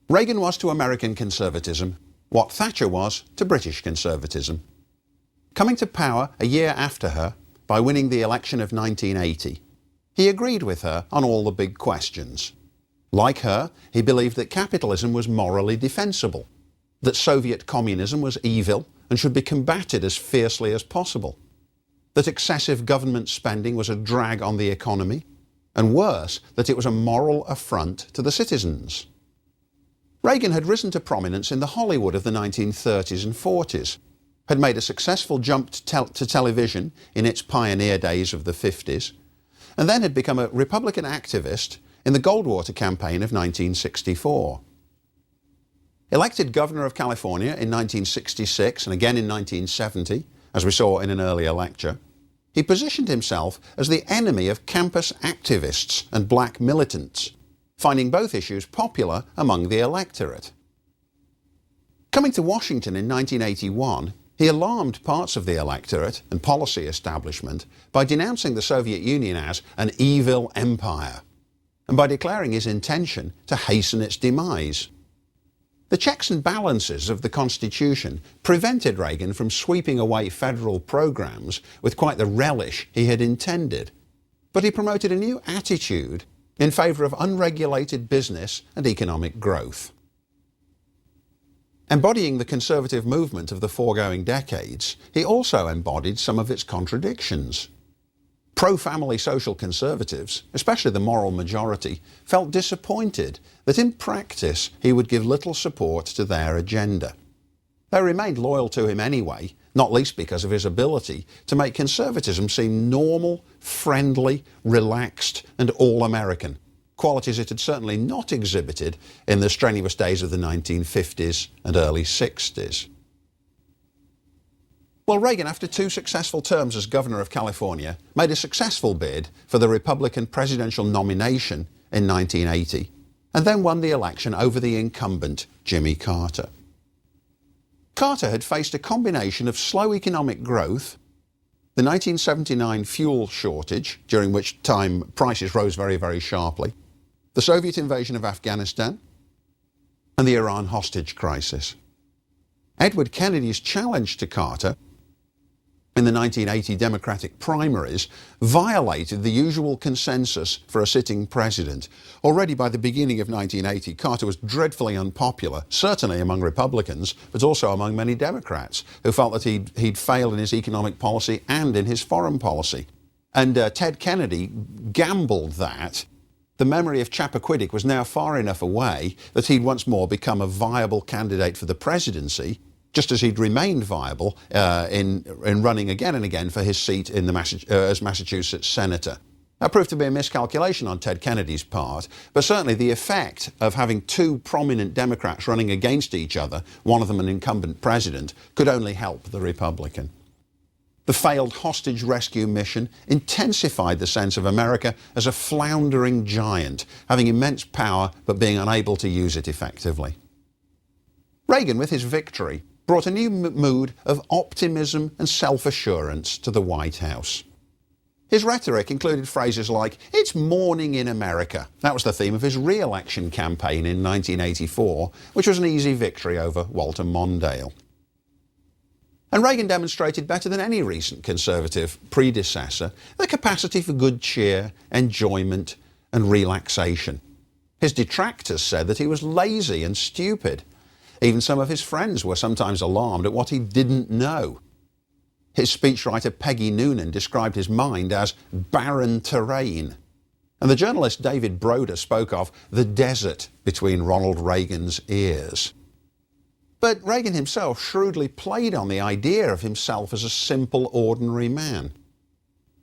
Reagan was to American conservatism what Thatcher was to British conservatism. Coming to power a year after her, by winning the election of 1980, he agreed with her on all the big questions. Like her, he believed that capitalism was morally defensible, that Soviet communism was evil and should be combated as fiercely as possible, that excessive government spending was a drag on the economy, and worse, that it was a moral affront to the citizens. Reagan had risen to prominence in the Hollywood of the 1930s and 40s, had made a successful jump to television in its pioneer days of the 50s, and then had become a Republican activist in the Goldwater campaign of 1964. Elected governor of California in 1966 and again in 1970, as we saw in an earlier lecture, he positioned himself as the enemy of campus activists and black militants, finding both issues popular among the electorate. Coming to Washington in 1981, he alarmed parts of the electorate and policy establishment by denouncing the Soviet Union as an evil empire, and by declaring his intention to hasten its demise. The checks and balances of the Constitution prevented Reagan from sweeping away federal programs with quite the relish he had intended, but he promoted a new attitude in favour of unregulated business and economic growth. Embodying the conservative movement of the foregoing decades, he also embodied some of its contradictions. Pro-family social conservatives, especially the moral majority, felt disappointed that in practice he would give little support to their agenda. They remained loyal to him anyway, not least because of his ability to make conservatism seem normal, friendly, relaxed and all-American, qualities it had certainly not exhibited in the strenuous days of the 1950s and early 60s. Well, Reagan, after 2 successful terms as governor of California, made a successful bid for the Republican presidential nomination in 1980, and then won the election over the incumbent Jimmy Carter. Carter had faced a combination of slow economic growth, the 1979 fuel shortage, during which time prices rose very, very sharply, the Soviet invasion of Afghanistan, and the Iran hostage crisis. Edward Kennedy's challenge to Carter in the 1980 Democratic primaries violated the usual consensus for a sitting president. Already by the beginning of 1980, Carter was dreadfully unpopular, certainly among Republicans, but also among many Democrats, who felt that he'd failed in his economic policy and in his foreign policy. And Ted Kennedy gambled that the memory of Chappaquiddick was now far enough away that he'd once more become a viable candidate for the presidency, just as he'd remained viable in running again and again for his seat in as Massachusetts senator. That proved to be a miscalculation on Ted Kennedy's part, but certainly the effect of having 2 prominent Democrats running against each other, one of them an incumbent president, could only help the Republican. The failed hostage rescue mission intensified the sense of America as a floundering giant, having immense power but being unable to use it effectively. Reagan, with his victory, brought a new mood of optimism and self-assurance to the White House. His rhetoric included phrases like, "It's morning in America." That was the theme of his re-election campaign in 1984, which was an easy victory over Walter Mondale. And Reagan demonstrated better than any recent conservative predecessor the capacity for good cheer, enjoyment and relaxation. His detractors said that he was lazy and stupid. Even some of his friends were sometimes alarmed at what he didn't know. His speechwriter Peggy Noonan described his mind as barren terrain. And the journalist David Broder spoke of the desert between Ronald Reagan's ears. But Reagan himself shrewdly played on the idea of himself as a simple, ordinary man.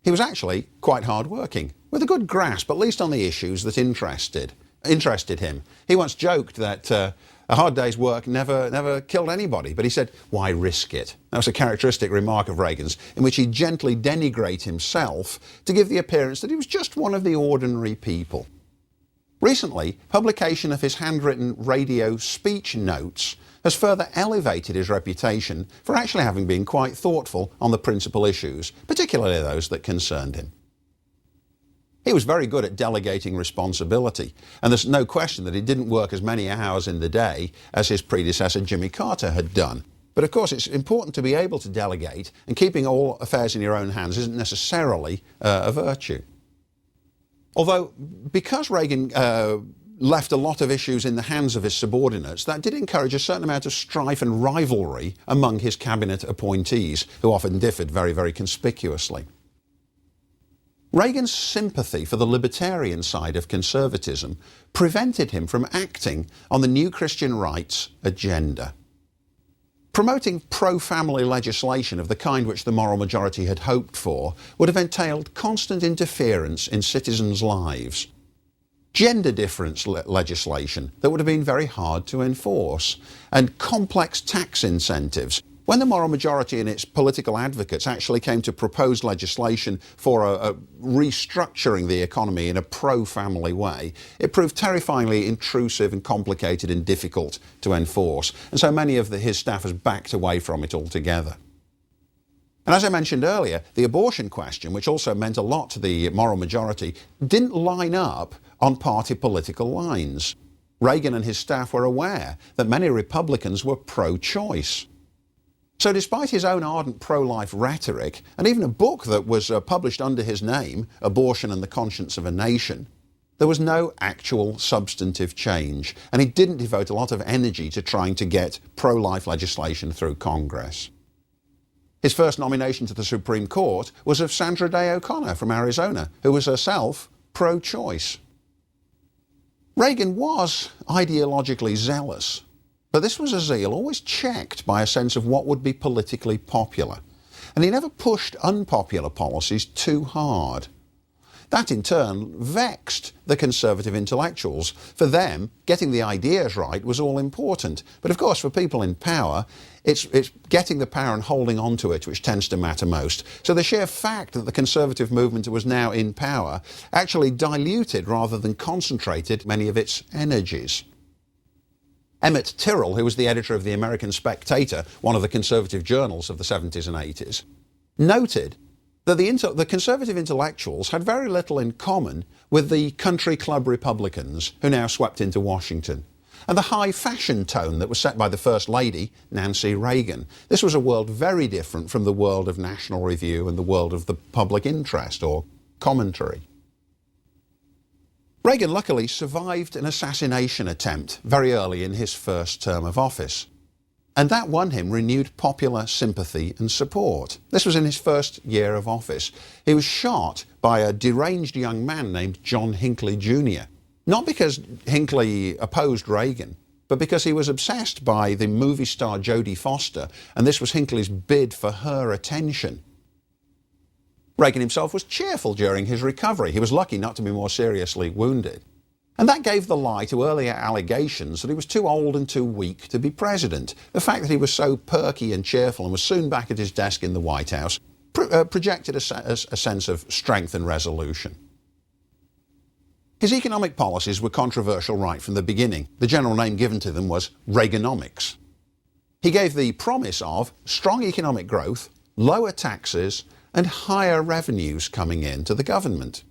He was actually quite hard-working, with a good grasp, at least on the issues that interested him. He once joked that a hard day's work never killed anybody, but he said, "Why risk it?" That was a characteristic remark of Reagan's, in which he gently denigrate himself to give the appearance that he was just one of the ordinary people. Recently, publication of his handwritten radio speech notes has further elevated his reputation for actually having been quite thoughtful on the principal issues, particularly those that concerned him. He was very good at delegating responsibility, and there's no question that he didn't work as many hours in the day as his predecessor Jimmy Carter had done. But of course it's important to be able to delegate, and keeping all affairs in your own hands isn't necessarily a virtue. Although, because Reagan left a lot of issues in the hands of his subordinates, that did encourage a certain amount of strife and rivalry among his cabinet appointees, who often differed very, very conspicuously. Reagan's sympathy for the libertarian side of conservatism prevented him from acting on the new Christian rights agenda. Promoting pro-family legislation of the kind which the moral majority had hoped for would have entailed constant interference in citizens' lives. Gender difference legislation that would have been very hard to enforce, and complex tax incentives. When the moral majority and its political advocates actually came to propose legislation for restructuring the economy in a pro-family way, it proved terrifyingly intrusive and complicated and difficult to enforce, and so many of his staffers backed away from it altogether. And as I mentioned earlier, the abortion question, which also meant a lot to the moral majority, didn't line up on party political lines. Reagan and his staff were aware that many Republicans were pro-choice. So despite his own ardent pro-life rhetoric, and even a book that was published under his name, Abortion and the Conscience of a Nation, there was no actual substantive change, and he didn't devote a lot of energy to trying to get pro-life legislation through Congress. His first nomination to the Supreme Court was of Sandra Day O'Connor from Arizona, who was herself pro-choice. Reagan was ideologically zealous, but this was a zeal always checked by a sense of what would be politically popular, and he never pushed unpopular policies too hard. That in turn vexed the conservative intellectuals. For them, getting the ideas right was all important. But of course, for people in power, it's getting the power and holding on to it which tends to matter most. So the sheer fact that the conservative movement was now in power actually diluted rather than concentrated many of its energies. Emmett Tyrrell, who was the editor of the American Spectator, one of the conservative journals of the 70s and 80s, noted that the conservative intellectuals had very little in common with the country club Republicans who now swept into Washington, and the high fashion tone that was set by the First Lady, Nancy Reagan. This was a world very different from the world of National Review and the world of the public interest or commentary. Reagan luckily survived an assassination attempt very early in his first term of office, and that won him renewed popular sympathy and support. This was in his first year of office. He was shot by a deranged young man named John Hinckley Jr., not because Hinckley opposed Reagan, but because he was obsessed by the movie star Jodie Foster, and this was Hinckley's bid for her attention. Reagan himself was cheerful during his recovery. He was lucky not to be more seriously wounded. And that gave the lie to earlier allegations that he was too old and too weak to be president. The fact that he was so perky and cheerful and was soon back at his desk in the White House projected a sense of strength and resolution. His economic policies were controversial right from the beginning. The general name given to them was Reaganomics. He gave the promise of strong economic growth, lower taxes, and higher revenues coming in to the government.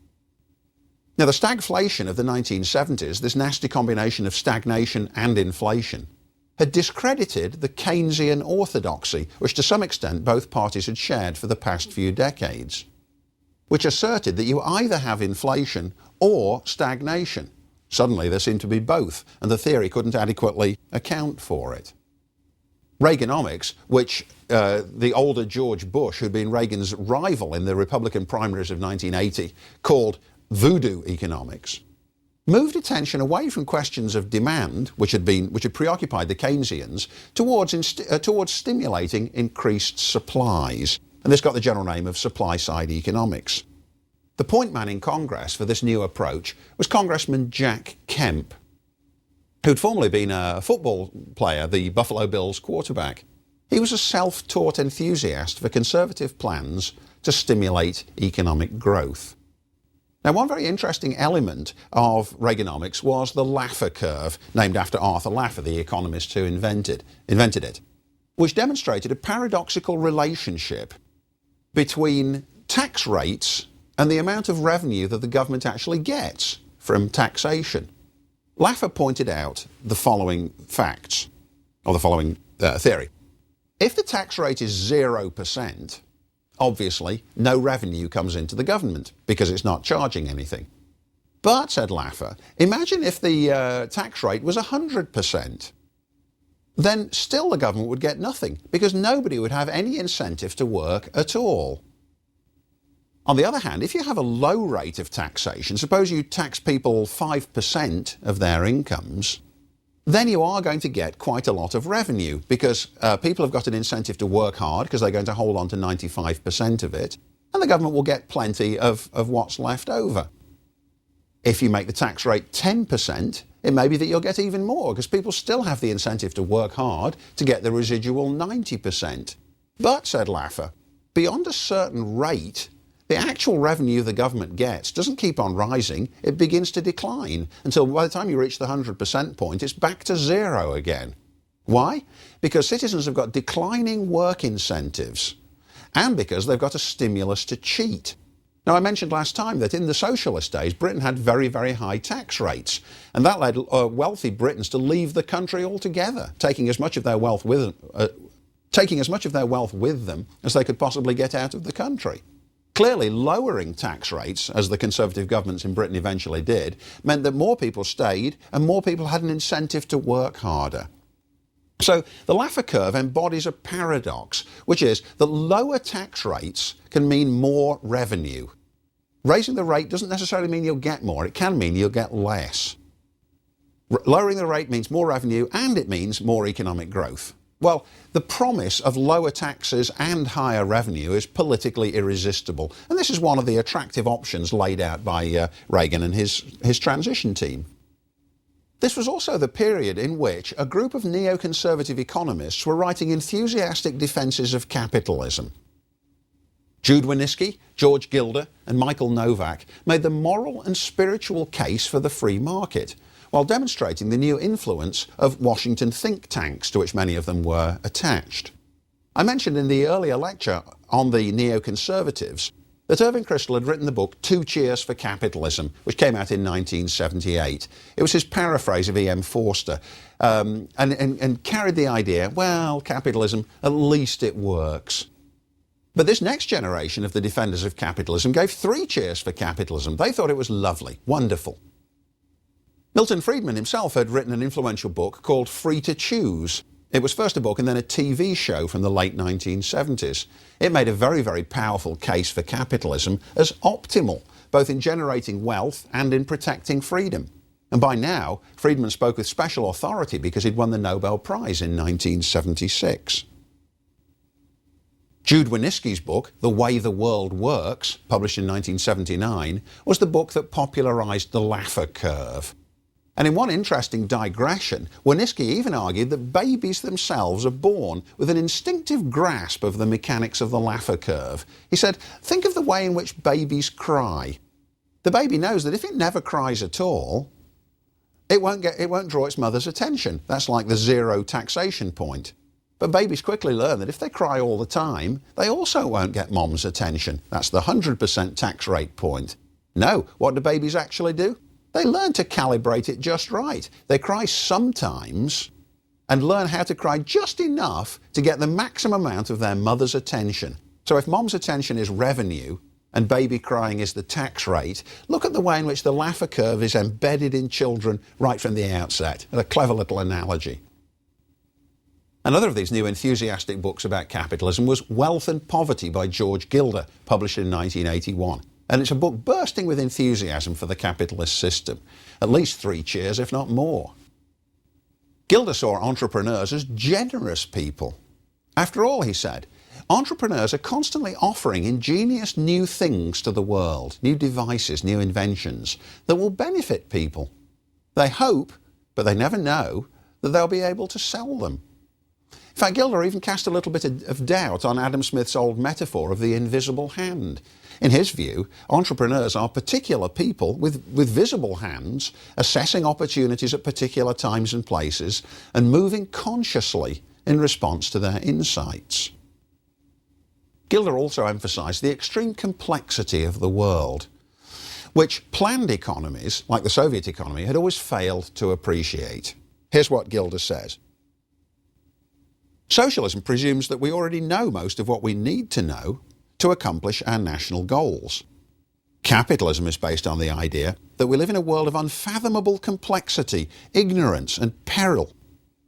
Now, the stagflation of the 1970s, this nasty combination of stagnation and inflation, had discredited the Keynesian orthodoxy, which to some extent both parties had shared for the past few decades, which asserted that you either have inflation or stagnation. Suddenly there seemed to be both, and the theory couldn't adequately account for it. Reaganomics, which the older George Bush, who'd been Reagan's rival in the Republican primaries of 1980, called voodoo economics, moved attention away from questions of demand, which had preoccupied the Keynesians, towards stimulating increased supplies. And this got the general name of supply-side economics. The point man in Congress for this new approach was Congressman Jack Kemp, who'd formerly been a football player, the Buffalo Bills quarterback. He was a self-taught enthusiast for conservative plans to stimulate economic growth. Now, one very interesting element of Reaganomics was the Laffer curve, named after Arthur Laffer, the economist who invented it, which demonstrated a paradoxical relationship between tax rates and the amount of revenue that the government actually gets from taxation. Laffer pointed out the following facts, or the following theory. If the tax rate is 0%, obviously no revenue comes into the government because it's not charging anything. But, said Laffer, imagine if the tax rate was 100%. Then still the government would get nothing because nobody would have any incentive to work at all. On the other hand, if you have a low rate of taxation, suppose you tax people 5% of their incomes, then you are going to get quite a lot of revenue because people have got an incentive to work hard because they're going to hold on to 95% of it, and the government will get plenty of what's left over. If you make the tax rate 10%, it may be that you'll get even more because people still have the incentive to work hard to get the residual 90%. But, said Laffer, beyond a certain rate, the actual revenue the government gets doesn't keep on rising, it begins to decline until by the time you reach the 100% point, it's back to zero again. Why? Because citizens have got declining work incentives and because they've got a stimulus to cheat. Now, I mentioned last time that in the socialist days, Britain had very, very high tax rates, and that led wealthy Britons to leave the country altogether, taking as much of their wealth with them as they could possibly get out of the country. Clearly, lowering tax rates, as the Conservative governments in Britain eventually did, meant that more people stayed and more people had an incentive to work harder. So the Laffer curve embodies a paradox, which is that lower tax rates can mean more revenue. Raising the rate doesn't necessarily mean you'll get more, it can mean you'll get less. Lowering the rate means more revenue and it means more economic growth. Well, the promise of lower taxes and higher revenue is politically irresistible, and this is one of the attractive options laid out by Reagan and his transition team. This was also the period in which a group of neoconservative economists were writing enthusiastic defences of capitalism. Jude Wanniski, George Gilder and Michael Novak made the moral and spiritual case for the free market, while demonstrating the new influence of Washington think tanks to which many of them were attached. I mentioned in the earlier lecture on the neoconservatives that Irving Kristol had written the book Two Cheers for Capitalism, which came out in 1978. It was his paraphrase of E.M. Forster, and carried the idea, well, capitalism, at least it works. But this next generation of the defenders of capitalism gave three cheers for capitalism. They thought it was lovely, wonderful. Milton Friedman himself had written an influential book called Free to Choose. It was first a book and then a TV show from the late 1970s. It made a very, very powerful case for capitalism as optimal, both in generating wealth and in protecting freedom. And by now, Friedman spoke with special authority because he'd won the Nobel Prize in 1976. Jude Wanniski's book, The Way the World Works, published in 1979, was the book that popularised the Laffer curve. And in one interesting digression, Wanniski even argued that babies themselves are born with an instinctive grasp of the mechanics of the Laffer curve. He said, think of the way in which babies cry. The baby knows that if it never cries at all, it won't draw its mother's attention. That's like the zero taxation point. But babies quickly learn that if they cry all the time, they also won't get mom's attention. That's the 100% tax rate point. No, what do babies actually do? They learn to calibrate it just right. They cry sometimes and learn how to cry just enough to get the maximum amount of their mother's attention. So if mom's attention is revenue and baby crying is the tax rate, look at the way in which the Laffer curve is embedded in children right from the outset. A clever little analogy. Another of these new enthusiastic books about capitalism was Wealth and Poverty by George Gilder, published in 1981. And it's a book bursting with enthusiasm for the capitalist system. At least three cheers, if not more. Gilder saw entrepreneurs as generous people. After all, he said, entrepreneurs are constantly offering ingenious new things to the world, new devices, new inventions that will benefit people. They hope, but they never know, that they'll be able to sell them. In fact, Gilder even cast a little bit of doubt on Adam Smith's old metaphor of the invisible hand. In his view, entrepreneurs are particular people with visible hands, assessing opportunities at particular times and places, and moving consciously in response to their insights. Gilder also emphasised the extreme complexity of the world, which planned economies, like the Soviet economy, had always failed to appreciate. Here's what Gilder says. Socialism presumes that we already know most of what we need to know to accomplish our national goals. Capitalism is based on the idea that we live in a world of unfathomable complexity, ignorance and peril,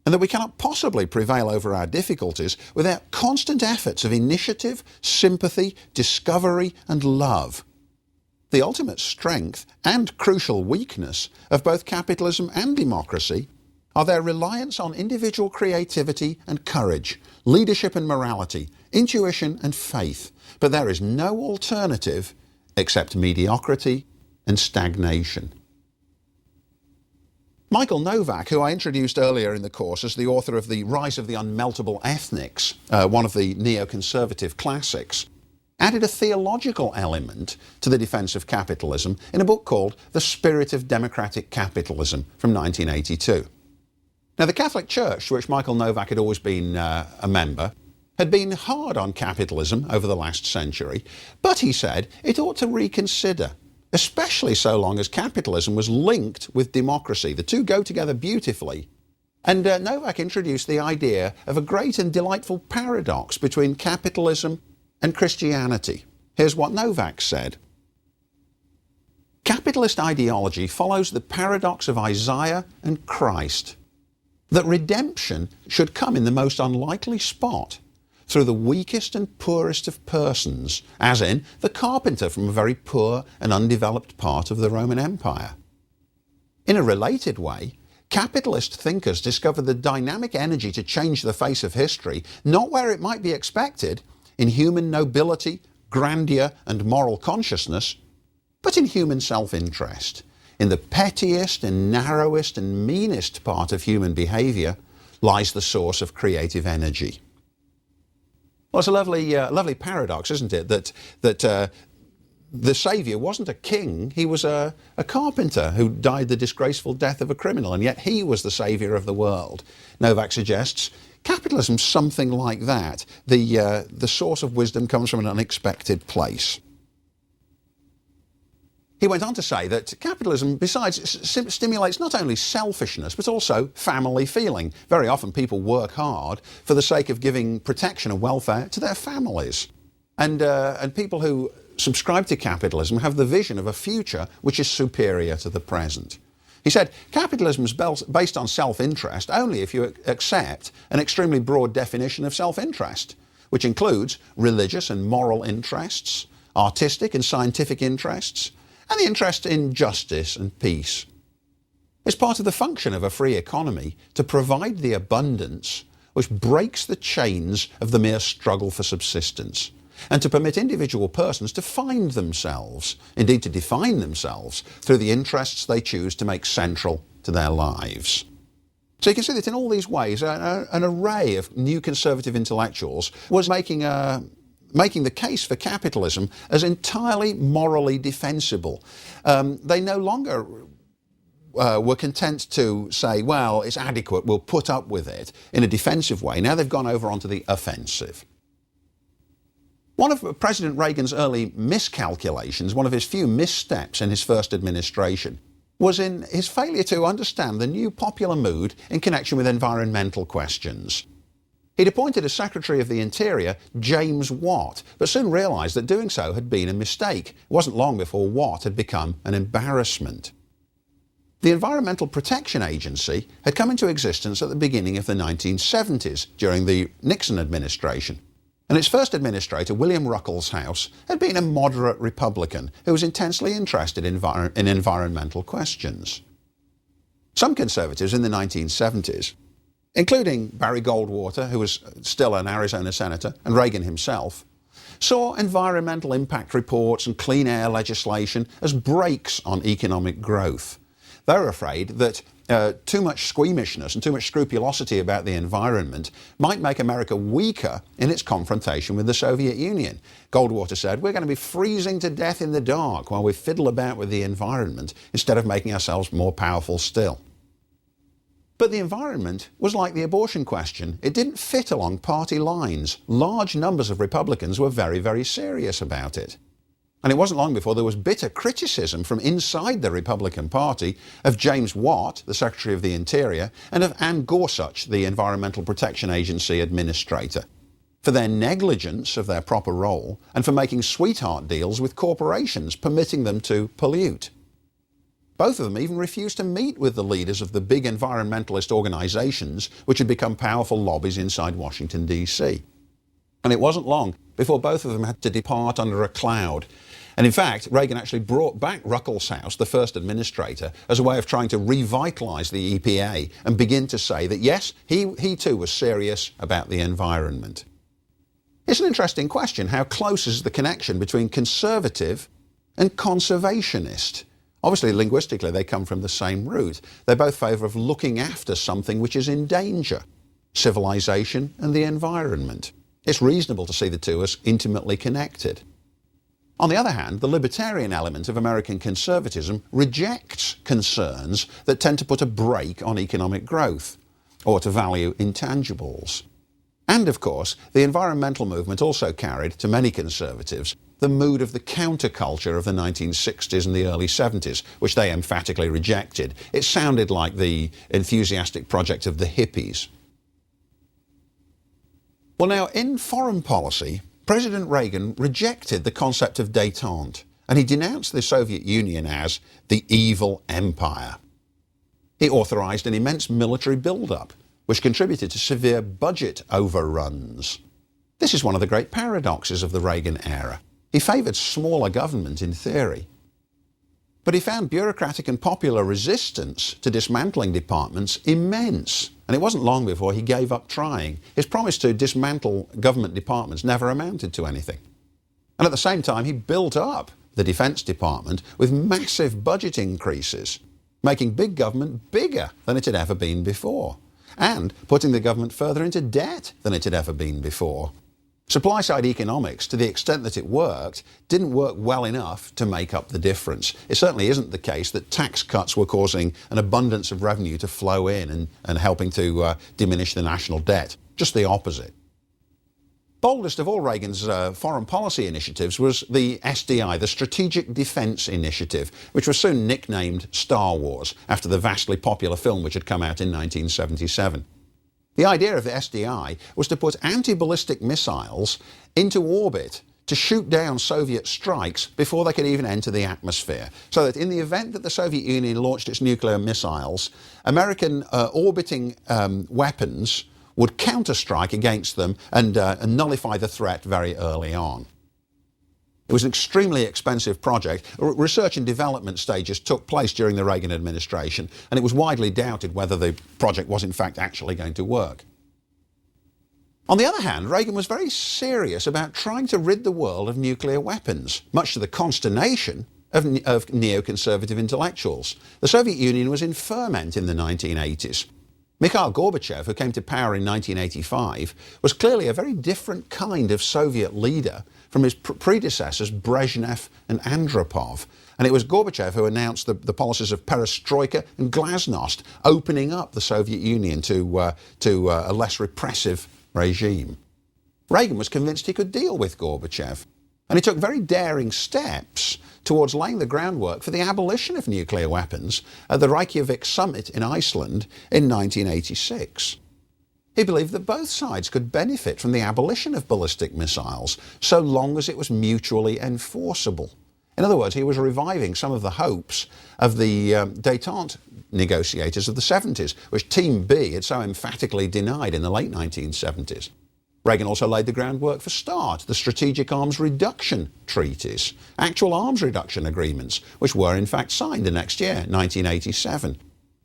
and that we cannot possibly prevail over our difficulties without constant efforts of initiative, sympathy, discovery and love. The ultimate strength and crucial weakness of both capitalism and democracy are their reliance on individual creativity and courage, leadership and morality, intuition and faith. But there is no alternative except mediocrity and stagnation. Michael Novak, who I introduced earlier in the course as the author of The Rise of the Unmeltable Ethnics, one of the neoconservative classics, added a theological element to the defence of capitalism in a book called The Spirit of Democratic Capitalism from 1982. Now, the Catholic Church, to which Michael Novak had always been a member, had been hard on capitalism over the last century, but he said it ought to reconsider, especially so long as capitalism was linked with democracy. The two go together beautifully. And Novak introduced the idea of a great and delightful paradox between capitalism and Christianity. Here's what Novak said. Capitalist ideology follows the paradox of Isaiah and Christ, that redemption should come in the most unlikely spot, through the weakest and poorest of persons, as in the carpenter from a very poor and undeveloped part of the Roman Empire. In a related way, capitalist thinkers discovered the dynamic energy to change the face of history, not where it might be expected, in human nobility, grandeur and moral consciousness, but in human self-interest, in the pettiest and narrowest and meanest part of human behaviour lies the source of creative energy. Well, it's a lovely paradox, isn't it, that the saviour wasn't a king, he was a carpenter who died the disgraceful death of a criminal, and yet he was the saviour of the world. Novak suggests capitalism's something like that. The source of wisdom comes from an unexpected place. He went on to say that capitalism, besides, stimulates not only selfishness, but also family feeling. Very often people work hard for the sake of giving protection and welfare to their families. And people who subscribe to capitalism have the vision of a future which is superior to the present. He said, capitalism is based on self-interest only if you accept an extremely broad definition of self-interest, which includes religious and moral interests, artistic and scientific interests, and the interest in justice and peace. It's part of the function of a free economy to provide the abundance which breaks the chains of the mere struggle for subsistence, and to permit individual persons to find themselves, indeed to define themselves, through the interests they choose to make central to their lives. So you can see that in all these ways, an array of new conservative intellectuals was making the case for capitalism as entirely morally defensible. They no longer were content to say, well, it's adequate, we'll put up with it in a defensive way. Now they've gone over onto the offensive. One of President Reagan's early miscalculations, one of his few missteps in his first administration, was in his failure to understand the new popular mood in connection with environmental questions. He'd appointed as Secretary of the Interior James Watt, but soon realised that doing so had been a mistake. It wasn't long before Watt had become an embarrassment. The Environmental Protection Agency had come into existence at the beginning of the 1970s during the Nixon administration, and its first administrator, William Ruckelshaus, had been a moderate Republican who was intensely interested in environmental questions. Some conservatives in the 1970s, including Barry Goldwater, who was still an Arizona senator, and Reagan himself, saw environmental impact reports and clean air legislation as brakes on economic growth. They were afraid that too much squeamishness and too much scrupulosity about the environment might make America weaker in its confrontation with the Soviet Union. Goldwater said, we're going to be freezing to death in the dark while we fiddle about with the environment instead of making ourselves more powerful still. But the environment was like the abortion question. It didn't fit along party lines. Large numbers of Republicans were very, very serious about it. And it wasn't long before there was bitter criticism from inside the Republican Party of James Watt, the Secretary of the Interior, and of Ann Gorsuch, the Environmental Protection Agency Administrator, for their negligence of their proper role and for making sweetheart deals with corporations, permitting them to pollute. Both of them even refused to meet with the leaders of the big environmentalist organisations which had become powerful lobbies inside Washington, D.C. And it wasn't long before both of them had to depart under a cloud. And in fact, Reagan actually brought back Ruckelshaus, the first administrator, as a way of trying to revitalise the EPA and begin to say that, yes, he too was serious about the environment. It's an interesting question. How close is the connection between conservative and conservationist? Obviously, linguistically, they come from the same root. They both favour of looking after something which is in danger, civilization and the environment. It's reasonable to see the two as intimately connected. On the other hand, the libertarian element of American conservatism rejects concerns that tend to put a brake on economic growth or to value intangibles. And of course, the environmental movement also carried, to many conservatives, the mood of the counterculture of the 1960s and the early 70s, which they emphatically rejected. It sounded like the enthusiastic project of the hippies. Well, now, in foreign policy, President Reagan rejected the concept of détente, and he denounced the Soviet Union as the evil empire. He authorised an immense military build-up, which contributed to severe budget overruns. This is one of the great paradoxes of the Reagan era. He favoured smaller government in theory, but he found bureaucratic and popular resistance to dismantling departments immense, and it wasn't long before he gave up trying. His promise to dismantle government departments never amounted to anything. And at the same time, he built up the Defence Department with massive budget increases, making big government bigger than it had ever been before, and putting the government further into debt than it had ever been before. Supply-side economics, to the extent that it worked, didn't work well enough to make up the difference. It certainly isn't the case that tax cuts were causing an abundance of revenue to flow in and helping to diminish the national debt. Just the opposite. Boldest of all Reagan's foreign policy initiatives was the SDI, the Strategic Defence Initiative, which was soon nicknamed Star Wars, after the vastly popular film which had come out in 1977. The idea of the SDI was to put anti-ballistic missiles into orbit to shoot down Soviet strikes before they could even enter the atmosphere, so that in the event that the Soviet Union launched its nuclear missiles, American orbiting weapons would counter-strike against them and nullify the threat very early on. It was an extremely expensive project. Research and development stages took place during the Reagan administration, and it was widely doubted whether the project was in fact actually going to work. On the other hand, Reagan was very serious about trying to rid the world of nuclear weapons, much to the consternation of neoconservative intellectuals. The Soviet Union was in ferment in the 1980s. Mikhail Gorbachev, who came to power in 1985, was clearly a very different kind of Soviet leader from his predecessors Brezhnev and Andropov. And it was Gorbachev who announced the policies of perestroika and glasnost, opening up the Soviet Union to a less repressive regime. Reagan was convinced he could deal with Gorbachev, and he took very daring steps towards laying the groundwork for the abolition of nuclear weapons at the Reykjavik summit in Iceland in 1986. He believed that both sides could benefit from the abolition of ballistic missiles so long as it was mutually enforceable. In other words, he was reviving some of the hopes of the détente negotiators of the 70s, which Team B had so emphatically denied in the late 1970s. Reagan also laid the groundwork for START, the Strategic Arms Reduction Treaties, actual arms reduction agreements, which were in fact signed the next year, 1987.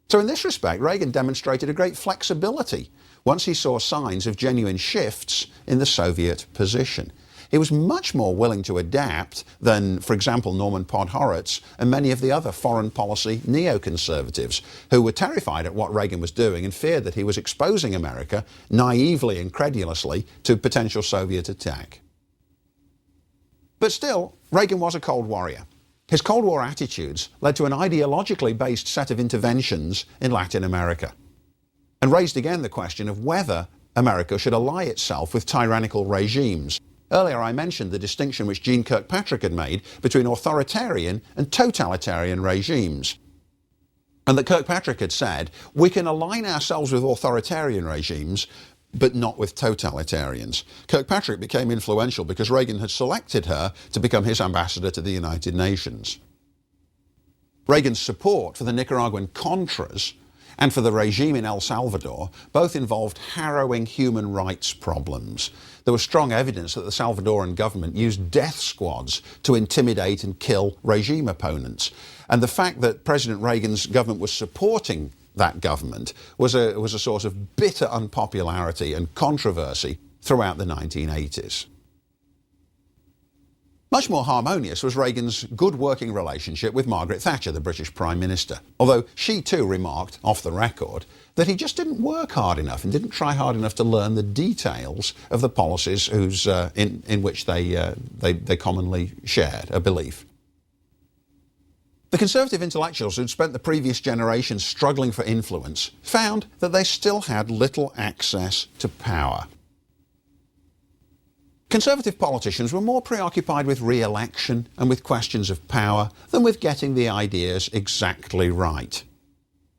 So in this respect, Reagan demonstrated a great flexibility once he saw signs of genuine shifts in the Soviet position. He was much more willing to adapt than, for example, Norman Podhoretz and many of the other foreign policy neoconservatives, who were terrified at what Reagan was doing and feared that he was exposing America, naively and credulously, to potential Soviet attack. But still, Reagan was a Cold Warrior. His Cold War attitudes led to an ideologically based set of interventions in Latin America. and raised again the question of whether America should ally itself with tyrannical regimes. Earlier I mentioned the distinction which Jeane Kirkpatrick had made between authoritarian and totalitarian regimes. And that Kirkpatrick had said, we can align ourselves with authoritarian regimes, but not with totalitarians. Kirkpatrick became influential because Reagan had selected her to become his ambassador to the United Nations. Reagan's support for the Nicaraguan Contras and for the regime in El Salvador both involved harrowing human rights problems. There was strong evidence that the Salvadoran government used death squads to intimidate and kill regime opponents. And the fact that President Reagan's government was supporting that government was a source of bitter unpopularity and controversy throughout the 1980s. Much more harmonious was Reagan's good working relationship with Margaret Thatcher, the British Prime Minister, although she too remarked, off the record, that he just didn't work hard enough and didn't try hard enough to learn the details of the policies in which they commonly shared a belief. The Conservative intellectuals who'd spent the previous generation struggling for influence found that they still had little access to power. Conservative politicians were more preoccupied with re-election and with questions of power than with getting the ideas exactly right.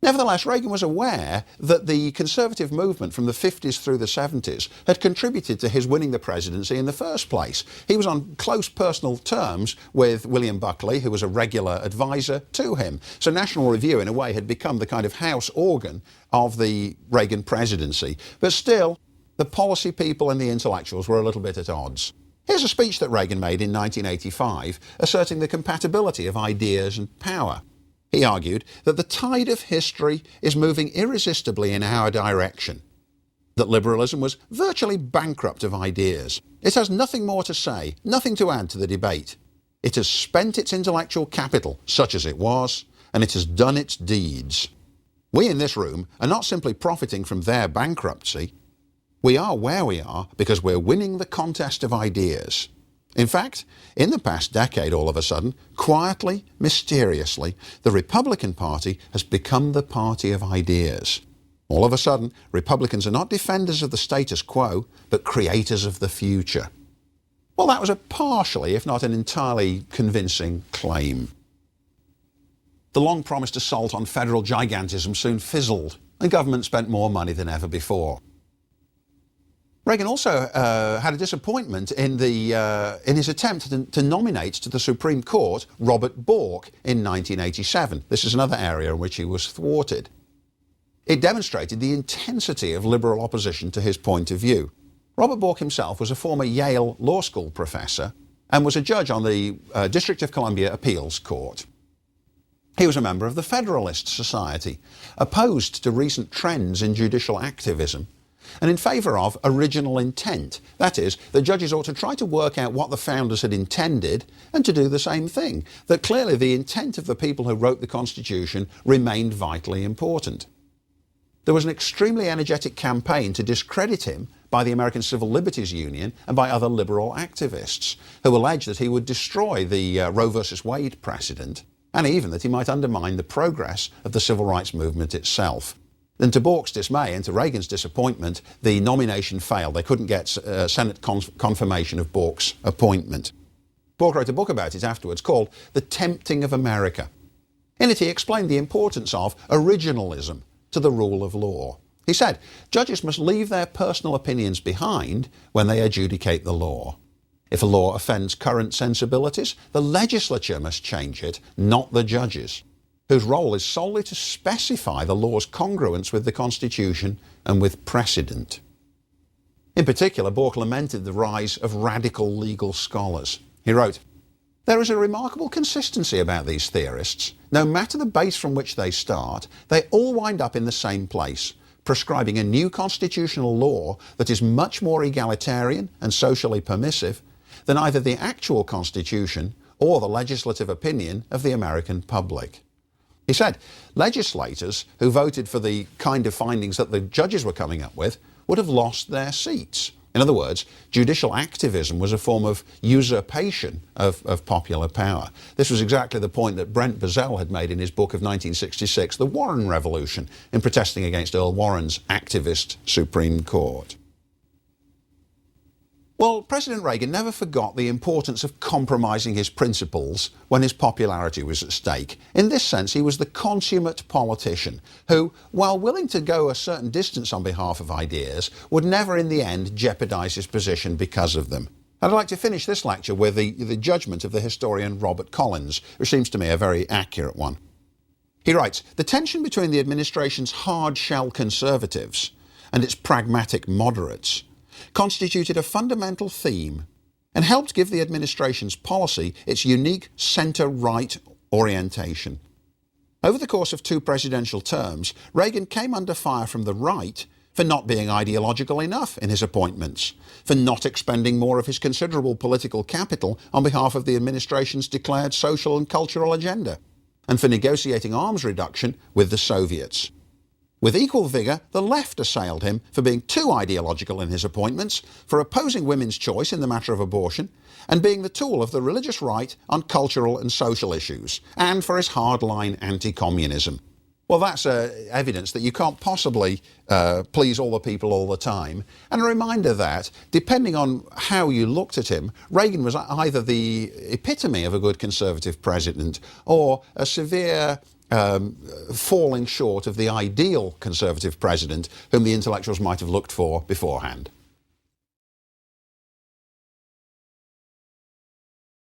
Nevertheless, Reagan was aware that the Conservative movement from the 50s through the 70s had contributed to his winning the presidency in the first place. He was on close personal terms with William Buckley, who was a regular advisor to him. So National Review, in a way, had become the kind of house organ of the Reagan presidency. But still, the policy people and the intellectuals were a little bit at odds. Here's a speech that Reagan made in 1985, asserting the compatibility of ideas and power. He argued that the tide of history is moving irresistibly in our direction, that liberalism was virtually bankrupt of ideas. It has nothing more to say, nothing to add to the debate. It has spent its intellectual capital, such as it was, and it has done its deeds. We in this room are not simply profiting from their bankruptcy. We are where we are because we're winning the contest of ideas. In fact, in the past decade, all of a sudden, quietly, mysteriously, the Republican Party has become the party of ideas. All of a sudden, Republicans are not defenders of the status quo, but creators of the future. Well, that was a partially, if not an entirely convincing claim. The long-promised assault on federal gigantism soon fizzled, and government spent more money than ever before. Reagan also had a disappointment in his attempt to nominate to the Supreme Court Robert Bork in 1987. This is another area in which he was thwarted. It demonstrated the intensity of liberal opposition to his point of view. Robert Bork himself was a former Yale Law School professor and was a judge on the District of Columbia Appeals Court. He was a member of the Federalist Society, opposed to recent trends in judicial activism, and in favour of original intent. That is, that judges ought to try to work out what the founders had intended and to do the same thing, that clearly the intent of the people who wrote the Constitution remained vitally important. There was an extremely energetic campaign to discredit him by the American Civil Liberties Union and by other liberal activists who alleged that he would destroy the Roe v. Wade precedent and even that he might undermine the progress of the civil rights movement itself. And to Bork's dismay and to Reagan's disappointment, the nomination failed. They couldn't get Senate confirmation of Bork's appointment. Bork wrote a book about it afterwards called The Tempting of America. In it he explained the importance of originalism to the rule of law. He said, judges must leave their personal opinions behind when they adjudicate the law. If a law offends current sensibilities, the legislature must change it, not the judges, whose role is solely to specify the law's congruence with the Constitution and with precedent. In particular, Bork lamented the rise of radical legal scholars. He wrote, "There is a remarkable consistency about these theorists. No matter the base from which they start, they all wind up in the same place, prescribing a new constitutional law that is much more egalitarian and socially permissive than either the actual Constitution or the legislative opinion of the American public." He said, legislators who voted for the kind of findings that the judges were coming up with would have lost their seats. In other words, judicial activism was a form of usurpation of popular power. This was exactly the point that Brent Bozell had made in his book of 1966, The Warren Revolution, in protesting against Earl Warren's activist Supreme Court. Well, President Reagan never forgot the importance of compromising his principles when his popularity was at stake. In this sense, he was the consummate politician who, while willing to go a certain distance on behalf of ideas, would never in the end jeopardize his position because of them. I'd like to finish this lecture with the judgment of the historian Robert Collins, which seems to me a very accurate one. He writes, "The tension between the administration's hard-shell conservatives and its pragmatic moderates constituted a fundamental theme and helped give the administration's policy its unique centre-right orientation. Over the course of 2 presidential terms, Reagan came under fire from the right for not being ideological enough in his appointments, for not expending more of his considerable political capital on behalf of the administration's declared social and cultural agenda, and for negotiating arms reduction with the Soviets. With equal vigour, the left assailed him for being too ideological in his appointments, for opposing women's choice in the matter of abortion, and being the tool of the religious right on cultural and social issues, and for his hardline anti-communism." Well, that's evidence that you can't possibly please all the people all the time, and a reminder that, depending on how you looked at him, Reagan was either the epitome of a good conservative president or a severe falling short of the ideal conservative president whom the intellectuals might have looked for beforehand.